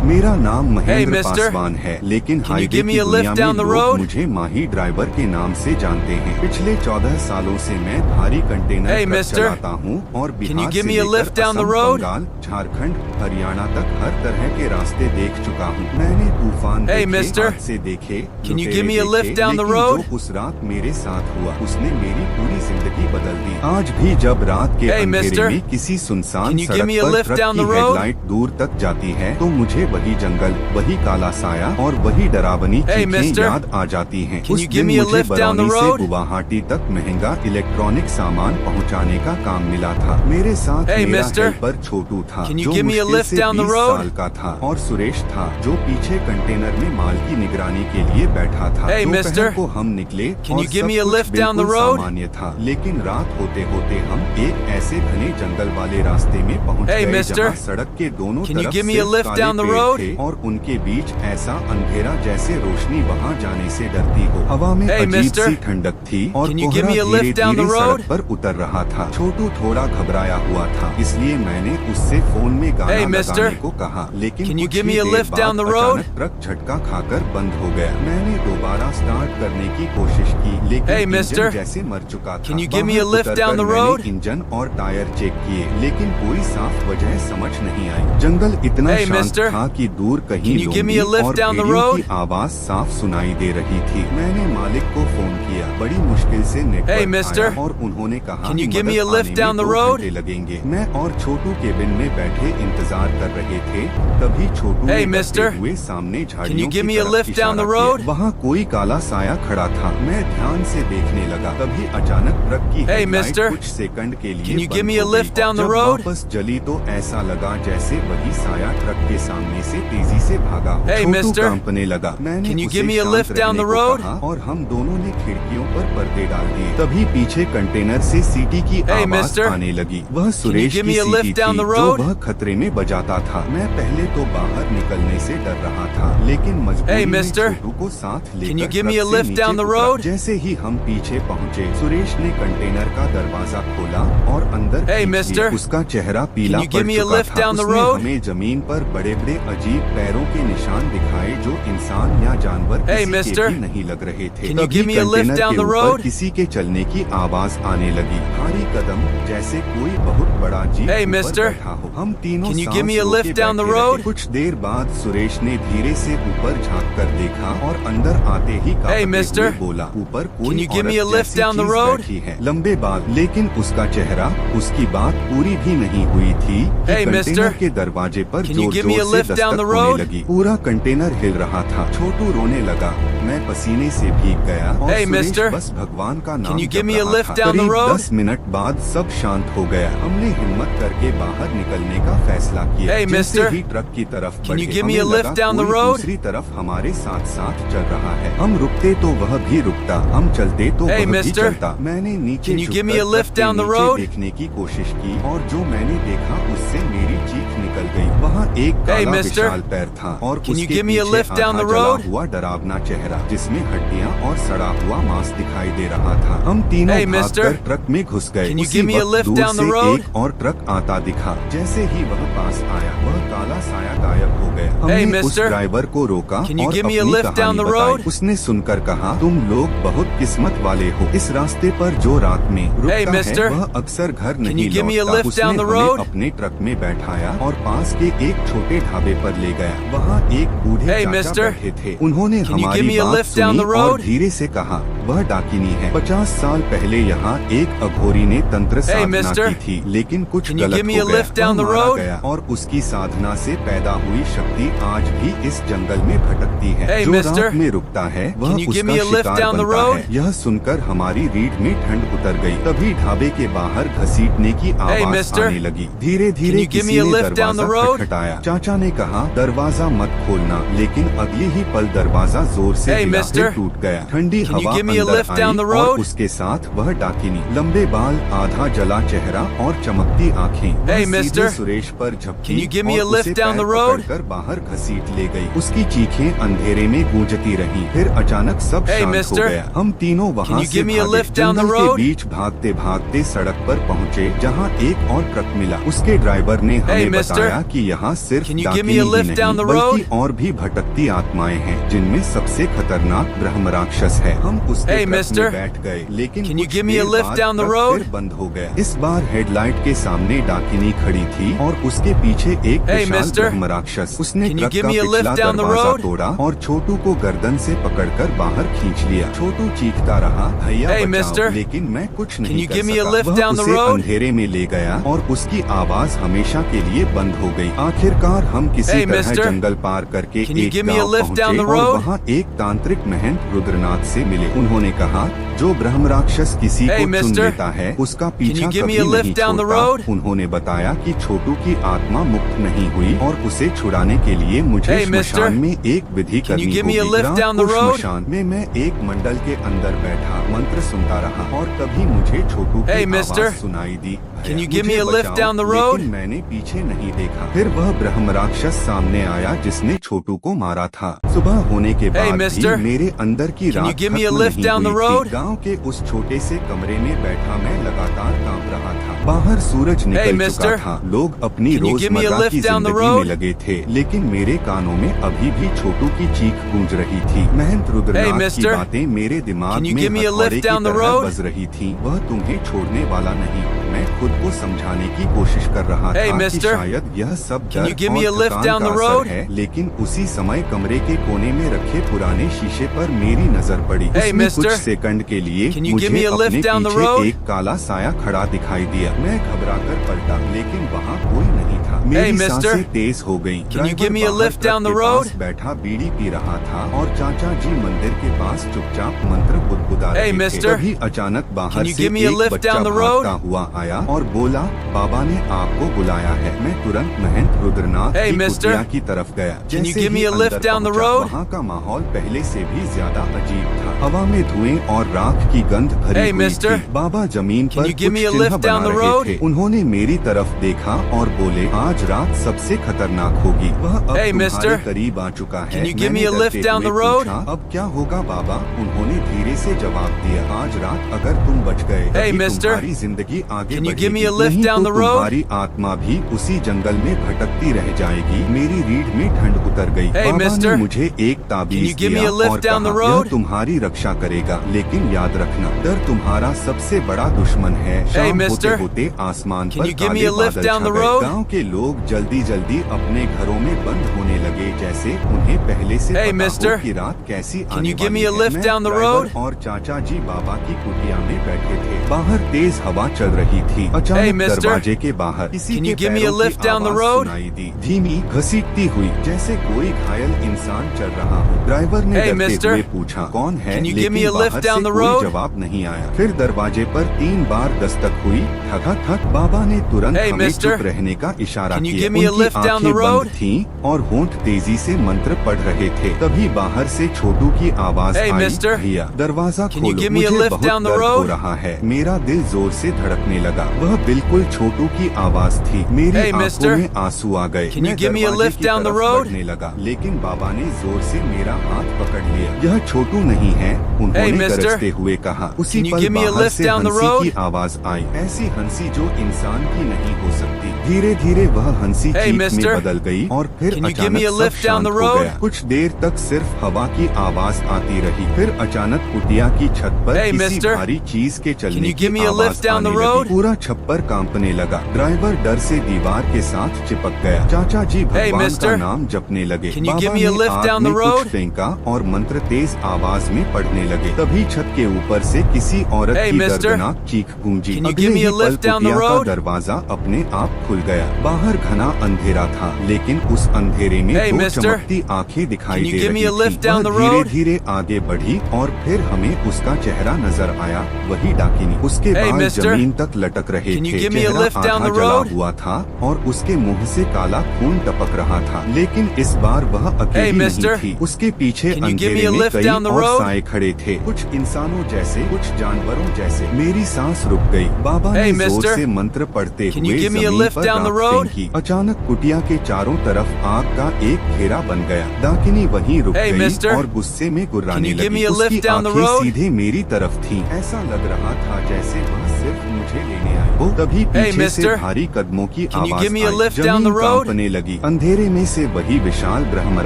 मेरा नाम Hey, Mahendra mister. Paswan है, लेकिन Can you highway give me की a lift दुनिया down में the लोग road? मुझे माही ड्राइवर के नाम से जानते हैं। पिछले 14 सालों से मैं भारी कंटेनर Hey, ट्रक mister. चलाता हूँ और Can you बिहार give से me a लेकर lift down the Assam, road? Bengal, Jharkhand, Haryana तक हर तरह के रास्ते देख चुका हूँ। मैंने तूफान Hey, देखे, mister. हादसे देखे, Can you लुटेरे give me a देखे, lift down the लेकिन road? जो उस रात मेरे साथ हुआ उसने मेरी पूरी जिंदगी बदल दी। आज भी जब रात के Hey, अंधेरे mister. में किसी सुनसान Can you give सड़क me a पर lift ट्रक down की the road? हेडलाइट दूर तक जाती है तो मुझे वही जंगल, वही काला साया और वही डरावनी Hey, चीखें mister. याद आ जाती हैं। Can उस you give दिन me a मुझे lift down the बरौनी से road? गुवाहाटी तक महंगा इलेक्ट्रॉनिक सामान पहुंचाने का काम मिला था। मेरे साथ Hey, मेरा mister. हेल्पर छोटू था Can you जो give me a मुश्किल lift से down the 20 road? साल का था और सुरेश था जो पीछे कंटेनर में माल की निगरानी के लिए बैठा था। Hey, दोपहर mister. को हम निकले Can और you give सब me a कुछ lift down the बिल्कुल road? सामान्य था, लेकिन रात होते होते हम एक ऐसे घने जंगल वाले रास्ते में पहुंच Hey, गए mister. जहाँ सड़क के दोनों Can you तरफ give me a सिर्फ lift काले down the पेड़ road? थे और उनके बीच ऐसा अंधेरा जैसे रोशनी वहाँ जाने से डरती हो। हवा में Hey, अजीब mister. सी ठंडक थी और Can you give कोहरा me a lift धीरे down the धीरे road? सड़क पर उतर रहा था। छोटू थोड़ा घबराया हुआ था, इसलिए मैंने उससे फोन में गाना Hey, mister. लगाने को कहा, लेकिन Can you कुछ give me he a there lift down बाद the road? अचानक ट्रक झटका खाकर बंद हो गया। मैंने दोबारा स्टार्ट करने की कोशिश की, लेकिन Hey, mister. इंजन जैसे मर चुका था। Can you give me a बाहर lift उतरकर down the मैंने road? इंजन और टायर चेक किए, लेकिन कोई साफ वजह समझ नहीं आई। जंगल इतना Hey, शांत mister. था कि दूर कहीं Can you give me a लोमड़ी lift और down the भेड़ियों road? की आवाज साफ सुनाई दे रही थी। मैंने मालिक को फोन किया, बड़ी मुश्किल से Hey, नेटवर्क mister. आया और उन्होंने कहा Can you कि give me a मदद lift आने down में the 2 road? घंटे लगेंगे। मैं और छोटू केबिन में बैठे इंतजार कर रहे थे, तभी छोटू ने Hey, डरते mister. हुए सामने Can झाड़ियों you give की me a तरफ lift down the इशारा किया। road? वहाँ कोई काला साया खड़ा था। मैं ध्यान से देखने लगा, तभी अचानक ट्रक की Hey, हेडलाइट mister. कुछ सेकंड के लिए Can you give बंद me a हो गई। lift down the जब road? वापस जली तो ऐसा लगा जैसे वही साया ट्रक के सामने से तेजी से भागा हो। Hey, छोटू mister. कांपने लगा। मैंने Can you उसे give me a शांत lift down रहने the को road? कहा और हम दोनों ने खिड़कियों पर पर्दे डाल दिए। तभी पीछे कंटेनर से सीटी की Hey, आवाज mister. आने लगी। वह सुरेश give की me a सीटी lift down थी the जो road? वह खतरे में बजाता था। मैं पहले तो बाहर निकलने से डर रहा था, लेकिन मजबूरी Hey, में mister. छोटू को साथ लेकर Can you give me truck a से lift नीचे down the उतरा। road? जैसे ही हम पीछे पहुँचे, सुरेश ने कंटेनर का दरवाजा खोला और अंदर Hey, खींच mister. लिया। उसका चेहरा पीला Can you पड़ give me a चुका lift था। down the उसने road? हमें जमीन पर बड़े-बड़े अजीब पैरों के निशान दिखाए जो इंसान या जानवर Hey, किसी mister. के भी नहीं लग रहे थे। Can you तभी give me a lift container down के the ऊपर road? किसी के चलने की आवाज आने लगी। भारी कदम, जैसे कोई बहुत बड़ा जीप Hey, ऊपर mister. बैठा हो। हम तीनों Can you सांस give me a रोके lift down the बैठे रहे। road? कुछ देर बाद सुरेश ने धीरे से ऊपर झांक कर देखा और अंदर आते ही कांपते mister. हुए बोला, ऊपर कोई Can you give me a औरत lift जैसी down the चीज road? बैठी है। लंबे बाल, लेकिन उसका चेहरा, उसकी बात पूरी भी नहीं हुई थी कि Hey, mister. कंटेनर के दरवाजे पर Can you give me a जोर-जोर से lift down दस्तक the होने road? लगी। पूरा कंटेनर हिल रहा था। छोटू रोने लगा। मैं पसीने से भीग गया और Hey, सुरेश mister. बस भगवान का नाम Can you give जप me a रहा lift था। down the करीब road? 10 मिनट बाद सब शांत हो गया। हमने हिम्मत करके बाहर निकलने का फैसला किया। Hey, जैसे mister. ही ट्रक की तरफ Can you बढ़े, give me a हमें lift लगा down the कोई road? दूसरी तरफ हमारे साथ साथ चल रहा है। हम रुकते तो वह भी रुकता, हम चलते तो Hey, वह भी mister. चलता। मैंने नीचे Can you give me a झुककर lift ट्रक के down the नीचे road? देखने की कोशिश की और जो मैंने देखा उससे मेरी चीख निकल गई। वहाँ एक काला mister. विशाल पैर था और Can you उसके give me a पीछे lift down आधा the जला road? हुआ डरावना चेहरा जिसमें हड्डियाँ और सड़ा हुआ मांस दिखाई दे रहा था। हम तीनों Hey, mister. भागकर ट्रक में घुस गए। Can you उसी give me a वक्त lift दूर down the से road? एक और ट्रक आता दिखा। जैसे ही वह पास आया, वह काला साया गायब हो गया। Hey, हमने उस mister. ड्राइवर को रोका Can you और give me a अपनी lift down कहानी the बताई। road? उसने सुनकर कहा, तुम लोग बहुत किस्मत वाले हो। इस रास्ते पर जो रात में रुकता Hey, है mister. वह अक्सर घर Can नहीं you give me a लौटता। lift उसने down the हमें road? अपने ट्रक में बैठाया और पास के एक छोटे ढाबे पर ले गया। वहाँ एक बूढ़े Hey, चाचा mister. बैठे थे। उन्होंने Can you हमारी give me a बात lift down सुनी the और road? धीरे से कहा, वह डाकिनी है। 50 साल पहले यहाँ एक अघोरी ने तंत्र Hey, साधना mister. की थी, लेकिन कुछ Can you गलत give me हो a गया। lift down वह the मारा road? गया और उसकी साधना से पैदा हुई शक्ति आज भी इस जंगल में भटकती है। Hey, जो mister. रात में रुकता है वह Can you give उसका me a lift शिकार down the बनता road? है। यह सुनकर हमारी रीढ़ में ठंड उतर गई। तभी ढाबे के बाहर घसीटने की आवाज mister. आने लगी। धीरे Can धीरे you give me किसी a ने lift down the दरवाजा road? खटखटाया। चाचा ने कहा, दरवाजा मत खोलना, लेकिन अगली ही पल दरवाजा जोर से Hey, हिला mister. फिर टूट गया। ठंडी Can you हवा give me a अंदर lift down आई the और road? उसके साथ वह डाकिनी, लंबे बाल, आधा जला चेहरा और चमकती आँखें। वह Hey, सीधे mister. सुरेश पर झपकी Can you give me और a lift उसे down पैर the road? पकड़कर बाहर घसीट ले गई। उसकी चीखें अंधेरे में गूंजती रहीं। फिर अचानक सब Hey, शांत हो mister. गया। हम तीनों वहाँ Can you से give me a भागे। lift down the जंगल के road? बीच भागते भागते सड़क पर पहुँचे, जहाँ एक और ट्रक मिला। उसके ड्राइवर ने Hey, हमें mister. बताया कि यहाँ सिर्फ Can you give Dakini me a he lift नहीं, down the बल्कि road? और भी भटकती आत्माएं हैं, जिनमें सबसे खतरनाक ब्रह्म राक्षस है। हम उसके Hey, ट्रक mister. में बैठ गए, लेकिन Can you कुछ give me a there lift बाद down the ट्रक road? फिर बंद हो गया। इस बार हेडलाइट के सामने डाकिनी खड़ी थी और उसके पीछे एक Hey, विशाल mister. ब्रह्म राक्षस। उसने Can you ट्रक give का me a पिछला lift down the दरवाजा road? तोड़ा और छोटू को गर्दन से पकड़कर बाहर खींच लिया। छोटू चीखता रहा, भैया Hey, बचाओ, mister. लेकिन मैं कुछ नहीं Can you कर give me a सका। lift वह down the उसे road? अंधेरे में ले गया और उसकी आवाज हमेशा के लिए बंद हो गई। आखिरकार हम किसी Hey, तरह mister. जंगल पार करके Can you एक give me a गांव lift down पहुंचे the और road? वहाँ एक तांत्रिक महंत रुद्रनाथ से मिले। उन्होंने कहा, जो ब्रह्म राक्षस किसी Hey, को चुन mister. लेता है, उसका पीछा you give कभी me a lift नहीं down the छोड़ता। road? उन्होंने बताया कि छोटू की आत्मा मुक्त नहीं हुई और उसे छुड़ाने के लिए मुझे Hey, mister. श्मशान में एक विधि Can you करनी give me a होगी। lift रात down को the road? श्मशान में मैं एक मंडल के अंदर बैठा मंत्र सुनता रहा और तभी मुझे छोटू की Hey, mister. आवाज सुनाई दी, Can you give me मुझे a lift बचाओ, down the road? लेकिन मैंने पीछे नहीं देखा। फिर वह ब्रह्म राक्षस सामने आया जिसने छोटू को मारा था। सुबह होने के Hey, बाद भी mister. मेरे अंदर की Can you रात give me a खत्म lift नहीं down the हुई road? थी। गांव के उस छोटे से कमरे में बैठा मैं लगातार कांप रहा था। बाहर सूरज Hey, निकल mister. चुका था। लोग अपनी Can you give me a रोजमर्रा lift की down the जिंदगी में road? लगे थे, लेकिन मेरे कानों में अभी भी छोटू की चीख गूंज रही थी। महंत Hey, रुद्रनाथ की mister. बातें मेरे दिमाग Can you में give me a हथौड़े lift की down the तरह road? बज रही थी। वह तुम्हें छोड़ने वाला नहीं। मैं खुद को समझाने की कोशिश कर रहा Hey, था कि mister. शायद यह सब Can you डर give me और a lift थकान down का the असर road? है, लेकिन उसी समय कमरे के कोने में रखे पुराने शीशे पर मेरी नजर पड़ी। Hey, उसमें mister. कुछ सेकंड के लिए Can you give मुझे me a lift अपने down the पीछे road? एक काला साया खड़ा दिखाई दिया। मैं घबराकर पलटा, लेकिन वहाँ कोई नहीं था। मेरी mister. सांसें तेज हो गईं। Can you give me a driver lift बाहर down the ट्रक के road? पास बैठा बीड़ी पी रहा था और चाचा जी मंदिर के पास चुपचाप मंत्र बुदबुदा Hey, रहे थे। mister. तभी अचानक बाहर Can you से give me a एक lift बच्चा down the road? भागता हुआ आया और बोला, बाबा ने आपको बुलाया है। मैं तुरंत महंत रुद्रनाथ Hey, की mister. कुटिया की तरफ गया। Can you जैसे give me he a lift अंदर down the पहुंचा, road? वहाँ का माहौल पहले से भी ज्यादा अजीब था। हवा में धुएं और राख की गंध भरी Hey, हुई mister. थी। बाबा जमीन Can पर you give कुछ me a चिन्ह lift down बना the रहे road? थे। उन्होंने मेरी तरफ देखा और बोले, आज रात सबसे खतरनाक होगी। वह अब Hey, तुम्हारे mister. करीब आ चुका है। Can you give me मैंने a lift डरते down the हुए road? पूछा, अब क्या होगा बाबा? उन्होंने धीरे से जवाब दिया, आज रात अगर तुम बच गए, Hey, तभी mister. तुम्हारी जिंदगी आगे Can you बढ़ेगी। give me a lift नहीं down तो the road? तुम्हारी आत्मा भी उसी जंगल में भटकती रह जाएगी। मेरी रीढ़ में ठंड उतर गई। Hey, बाबा mister. ने मुझे एक Can ताबीज you give me दिया a lift और down the कहा, यह road? तुम्हारी रक्षा करेगा, लेकिन याद रखना, डर तुम्हारा सबसे बड़ा दुश्मन है। शाम mister. होते होते आसमान Can पर you give me काले a lift बादल down छा the गए। road? गांव के लोग जल्दी जल्दी अपने घरों में बंद होने लगे, जैसे उन्हें पहले से Hey, पता mister. हो कि रात कैसी Can आने you give me वाली a है। lift मैं, down the ड्राइवर road? और चाचा जी बाबा की कुटिया में बैठे थे। बाहर तेज हवा चल रही थी। अचानक Hey, mister. दरवाजे के बाहर किसी Can के you give me a पैरों की lift down the आवाज road? सुनाई दी, धीमी घसीटती हुई, जैसे कोई घायल इंसान चल रहा हो। ड्राइवर ने Hey, डरते mister. हुए पूछा, कौन है? Can you give me लेकिन a lift बाहर down से the कोई road? जवाब नहीं आया। फिर दरवाजे पर 3 बार दस्तक हुई। ठक ठक। बाबा ने तुरंत Hey, हमें mister. चुप रहने का इशारा Can you किया। give me a उनकी lift down the आंखें road? बंद थीं और होंठ तेजी से मंत्र पढ़ रहे थे। तभी बाहर से छोटू की आवाज Hey, आई, mister. भैया दरवाजा Can you खोलो, give me a मुझे lift बहुत down the दर्द हो road? रहा है। मेरा दिल जोर से धड़कने लगा। वह बिल्कुल छोटू की आवाज थी। मेरी Hey, आंखों mister. में आंसू आ गए। Can you मैं give me a दरवाजे lift की down the तरफ road? बढ़ने लगा, लेकिन बाबा ने जोर से मेरा हाथ पकड़ लिया। यह छोटू नहीं है, Hey, उन्होंने mister. गरजते हुए कहा। उसी Can you पल give me a बाहर lift से down the हंसी road? की आवाज आई, ऐसी हंसी जो इंसान की नहीं हो सकती। धीरे धीरे वह हंसी Hey, चीख में mister. बदल गई और फिर Can you give me अचानक a सब lift down शांत the हो road? गया। कुछ देर तक सिर्फ हवा की आवाज आती रही। फिर अचानक कुटिया की छत पर Hey, किसी mister. भारी चीज के Can चलने you की give me a आवाज lift down आने the लगी। road? पूरा छप्पर कांपने लगा। ड्राइवर डर से दीवार के साथ चिपक गया। चाचा जी भगवान का mister. नाम जपने लगे। Can you give Baba me a ने lift आग down में the कुछ road? फेंका और मंत्र तेज आवाज में पढ़ने लगे। तभी छत के ऊपर से किसी औरत Hey, की mister. दर्दनाक चीख गूंजी। Can you अगले give me ही a पल lift down the कुटिया का road? दरवाजा अपने आप खुल गया। बाहर घना अंधेरा था, लेकिन उस अंधेरे में Hey, दो mister. चमकती आंखें दिखाई Can you दे give रही me a lift थीं। down वह the धीरे road? धीरे आगे बढ़ी और फिर हमें उसका चेहरा नजर आया, वही डाकिनी। उसके Hey, बाल mister. जमीन तक लटक रहे Can you थे। give me a चेहरा lift down आधा the जला road? हुआ था और उसके मुंह से काला खून टपक रहा था। लेकिन इस बार वह अकेली Hey, नहीं mister. थी। उसके पीछे Can you give me अंधेरे a में lift कई down the और road? साए खड़े थे, कुछ इंसानों जैसे, कुछ जानवरों जैसे। मेरी सांस रुक गई। बाबा Hey, ने जोर mister. से मंत्र पढ़ते Can you हुए give me a जमीन lift पर down the राख road? फेंकी। अचानक कुटिया के चारों तरफ आग का एक घेरा चेहरा बन गया। डाकिनी वहीं रुक Hey, गई mister. और गुस्से में गुर्राने Can you give लगी। me a उसकी lift down the आंखें road? सीधे मेरी तरफ थीं। ऐसा लग रहा था जैसे वह सिर्फ मुझे लेने आई हो। तभी Hey, पीछे से mister. भारी कदमों की Can you आवाज give me a I. lift down जमीन the road? कांपने लगी। अंधेरे में से वही विशाल ब्रह्म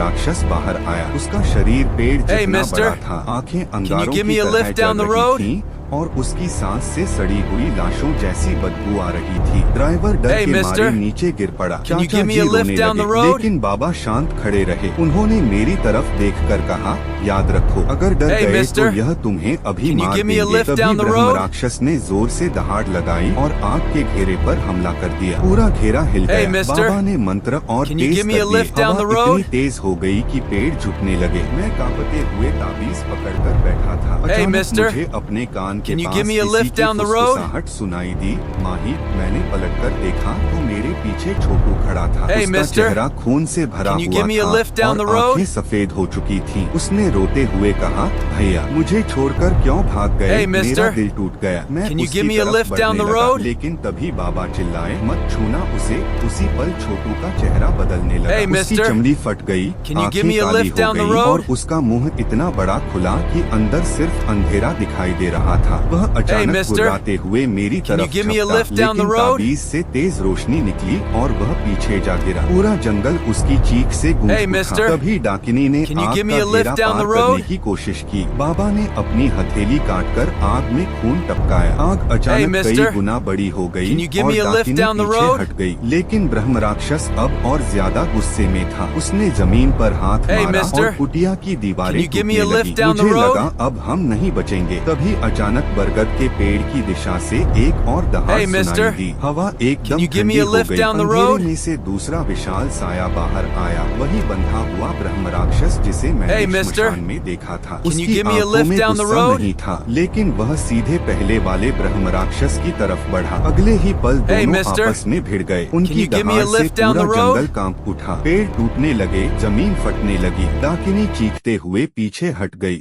राक्षस बाहर आया। उसका शरीर पेड़ Hey, जितना mister. बड़ा था। आंखें अंगारों give की me a तरह lift down जल the रही road? थीं और उसकी सांस से सड़ी हुई लाशों जैसी बदबू आ रही थी। ड्राइवर डर Hey, के mister. मारे नीचे गिर पड़ा। Can you चाचा give me ji a lift रोने down the लगे, road? लेकिन बाबा शांत खड़े रहे। उन्होंने मेरी तरफ देखकर कहा, याद रखो, अगर डर Hey, गए mister. तो यह तुम्हें अभी Can you मार give me a देंगे। lift तभी down the ब्रह्म road? राक्षस ने जोर से दहाड़ लगाई और आग के घेरे पर हमला कर दिया। पूरा घेरा हिल Hey, गया। mister. बाबा ने मंत्र और Can you Tej give me a कर lift दिए। down हवा the road? इतनी तेज हो गई कि पेड़ झुकने लगे। मैं कांपते हुए ताबीज पकड़कर बैठा था। Hey, अचानक mister. मुझे अपने कान के Can you pass give me a किसी lift की down the road? फुसफुसाहट सुनाई दी। माही, मैंने पलटकर देखा तो मेरे पीछे छोटू खड़ा था। Hey, उसका mister. चेहरा खून से भरा Can you हुआ give me a था lift down और the road? आंखें सफेद हो चुकी थीं। उसने रोते हुए कहा, भैया मुझे छोड़कर क्यों भाग गए? Hey, mister. मेरा दिल टूट गया। मैं Can you उसकी give me a तरफ lift down बढ़ने the लगा, road? लेकिन तभी बाबा चिल्लाए, मत छूना उसे। उसी पल छोटू का चेहरा बदलने लगा। Hey, उसकी mister. चमड़ी फट गई, Can you give आंखें me a काली lift हो down the गईं road? और उसका मुंह इतना बड़ा खुला कि अंदर सिर्फ अंधेरा दिखाई दे रहा था। वह अचानक mister. गुर्राते हुए मेरी Can you तरफ give me a झपटा, lift down the लेकिन road? ताबीज से तेज रोशनी निकली और वह पीछे जा गिरा। पूरा जंगल उसकी चीख से गूंज Hey, उठा। mister. तभी डाकिनी ने Can you आग give me का a lift घेरा down पार the करने road? की कोशिश की। बाबा ने अपनी हथेली काटकर आग में खून टपकाया। आग Hey, अचानक कई mister. गुना बड़ी हो गई Can you give और me a lift Dakini down the पीछे road? हट गई। लेकिन ब्रह्म राक्षस अब और ज्यादा गुस्से में था। उसने जमीन पर हाथ Hey, मारा mister. और कुटिया की दीवारें Can you give me टूटने a lift लगी। down the मुझे road? लगा अब हम नहीं बचेंगे। तभी अचानक बरगद के पेड़ की दिशा से एक और दहाड़ Hey, mister. सुनाई दी। हवा एकदम Can you give me ठंडी a हो lift गई। down the अंधेरे road? में से दूसरा विशाल साया बाहर आया। वही बंधा हुआ ब्रह्म राक्षस जिसे मैंने Hey, mister. श्मशान में देखा था। Can you उसकी give me a आंखों lift में down the गुस्सा road? नहीं था, लेकिन वह सीधे पहले वाले ब्रह्म राक्षस की तरफ बढ़ा। अगले ही पल Hey, दोनों mister. आपस में भिड़ गए। उनकी you give me a दहाड़ से lift down पूरा the road? जंगल कांप उठा। पेड़ टूटने लगे, जमीन फटने लगी। डाकिनी चीखते हुए पीछे हट गई।